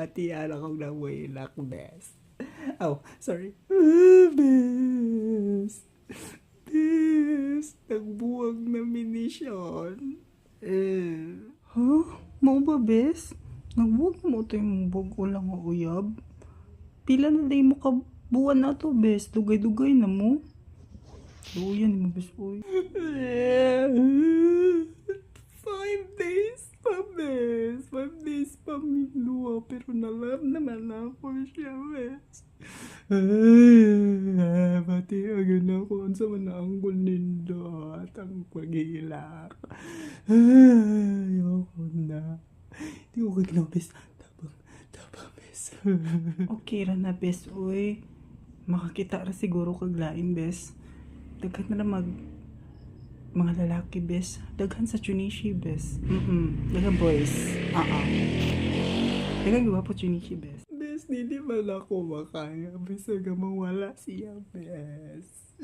batian akong nawilak, bes. Oh, sorry. Bes. Bes. Nagbuwag na minisyon. Huh? Mo ba, bes? Nagbuwag mo ito yung bug ko lang o uyab? Pila na day mo kabuan na to, bes. Dugay-dugay na mo. Luyan mo, bes. Uy. 5 days pa, bes. 5 days pa, minluwa. Pero nalab naman ako siya, bes. Pati agad ako. Ang sama na ang nindo at ang pag-iilak. Ayoko na. Di ko kaglaw, bes. Tabang, bes. Okay ra na, bes. Uy. Makakita ra siguro kaglain, bes. Daghan na mga lalaki, bes. Daghan sa Chunichi, bes. Daghan boys. Daghan gwapo Chunichi, bes. Bes, hindi man ako makaya. Bes, hanggang mawala siya, bes.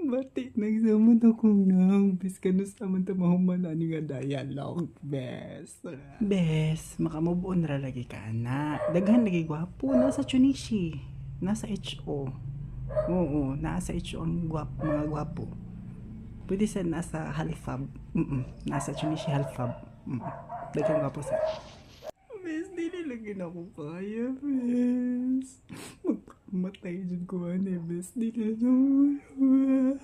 Bati, nagsaman akong nang. Bes, kanus naman tamahuman ani nga dialogue, bes. Bes, makamubuon ra lagi ka na. Daghan lagi gwapo. Nasa Chunichi. Nasa HO. Oo, nasa HO ang mga gwapo. Pwede sa nasa Halfab. Nasa Chunichi Halfab. Dagang gwapo sa. Bes, di nilagyan ako kaya, bes. Magpakamatay dyan ko, bes. Di nilagyan.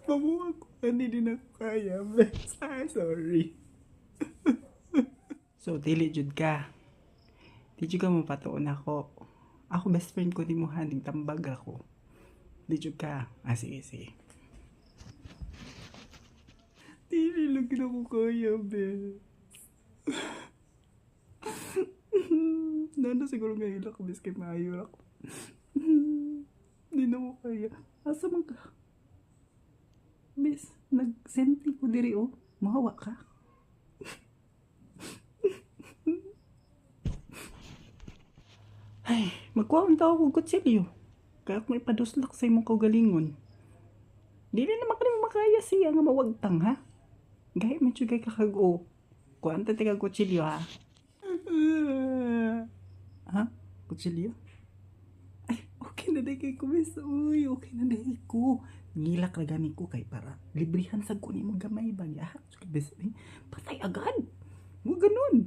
Pamuha ko, hindi din ako kaya, bes. Sorry. So, dili jud ka. Di jud ka mapatuon ako. Ako best friend ko, di mo haning tambag ako. Di jud ka. Sige. Di nilagyan ako kaya, bes. Nano siguro nga hilak, bes, kay maayo ako. Di na mo kaya. Asa man ka? Bes, nag-senti ko diri, oh. Mahawa ka? Ay, magkuhaan tao ko kutsilyo. Kaya kung ipaduslak sa imong kaugalingon. Dili naman ka naman makaya siya nga mawagtang, ha? Gaya man siya kakago. Kuhaan ta tiga kutsilyo, ha? Ha? Kutsilyo? Ay, okay na dahil ko, bes. Uy, okay na dahil ko. Ngilak na gani ko kay para librihan sa kunin mo gamay ba? Ya, bes, patay agad. Mo ganun.